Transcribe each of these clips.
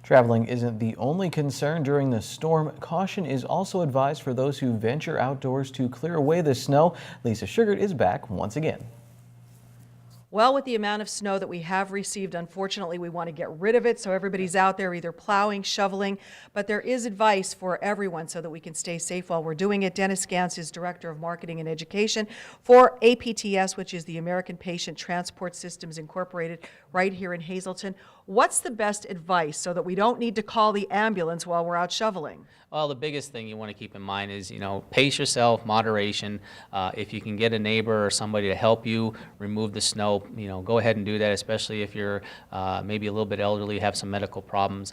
Traveling isn't the only concern during the storm. Caution is also advised for those who venture outdoors to clear away the snow. Lisa Sugart is back once again. Well, with the amount of snow that we have received, unfortunately, we want to get rid of it, so everybody's out there either plowing, shoveling, but there is advice for everyone so that we can stay safe while we're doing it. Dennis Gantz is Director of Marketing and Education for APTS, which is the American Patient Transport Systems Incorporated, right here in Hazleton. What's the best advice so that we don't need to call the ambulance while we're out shoveling? Well, the biggest thing you want to keep in mind is, pace yourself, moderation. If you can get a neighbor or somebody to help you remove the snow, go ahead and do that, especially if you're maybe a little bit elderly, have some medical problems.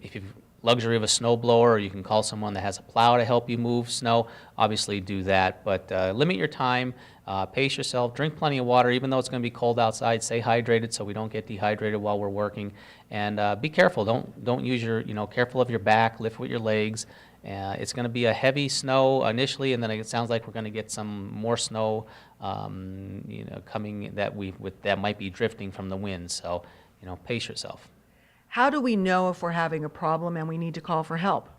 If you've luxury of a snow blower, or you can call someone that has a plow to help you move snow, obviously do that. But limit your time, pace yourself, drink plenty of water, even though it's going to be cold outside. Stay hydrated so we don't get dehydrated while we're working. And be careful. Don't use your, careful of your back, lift with your legs. It's going to be a heavy snow initially, and then it sounds like we're going to get some more snow, coming that might be drifting from the wind. So, pace yourself. How do we know if we're having a problem and we need to call for help?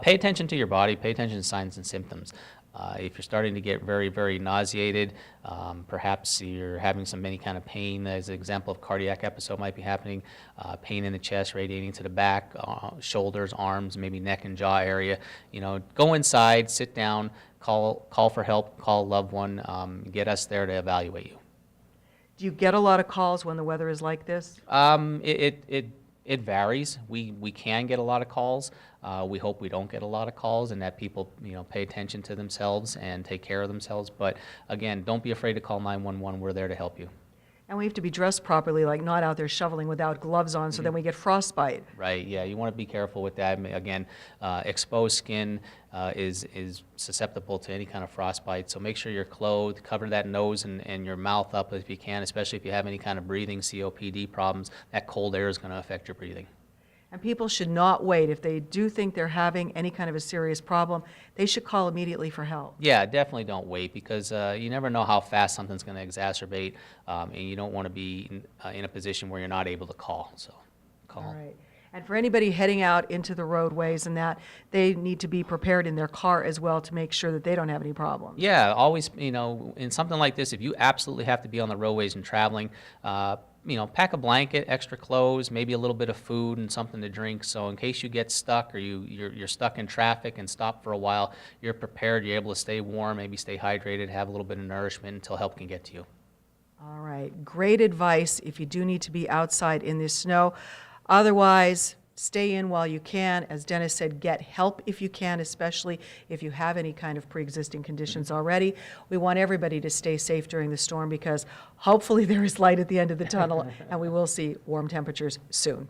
Pay attention to your body, pay attention to signs and symptoms. If you're starting to get very, very nauseated, perhaps you're having any kind of pain, as an example of cardiac episode might be happening, pain in the chest radiating to the back, shoulders, arms, maybe neck and jaw area, go inside, sit down, call for help, call a loved one, get us there to evaluate you. Do you get a lot of calls when the weather is like this? It varies. We can get a lot of calls. We hope we don't get a lot of calls and that people pay attention to themselves and take care of themselves. But again, don't be afraid to call 911. We're there to help you. And we have to be dressed properly, like not out there shoveling without gloves on, so then we get frostbite. Right, yeah, you want to be careful with that. Again, exposed skin is susceptible to any kind of frostbite, so make sure you're clothed, cover that nose and your mouth up if you can, especially if you have any kind of breathing, COPD problems. That cold air is going to affect your breathing. And people should not wait. If they do think they're having any kind of a serious problem, they should call immediately for help. Yeah, definitely don't wait, because you never know how fast something's going to exacerbate, and you don't want to be in a position where you're not able to call. So call. All right. And for anybody heading out into the roadways and that, they need to be prepared in their car as well to make sure that they don't have any problems. Yeah, always, in something like this, if you absolutely have to be on the roadways and traveling, pack a blanket, extra clothes, maybe a little bit of food and something to drink. So in case you get stuck or you're stuck in traffic and stop for a while, you're prepared, you're able to stay warm, maybe stay hydrated, have a little bit of nourishment until help can get to you. All right, great advice if you do need to be outside in this snow. Otherwise, stay in while you can. As Dennis said, get help if you can, especially if you have any kind of pre-existing conditions already. We want everybody to stay safe during the storm because hopefully there is light at the end of the tunnel and we will see warm temperatures soon.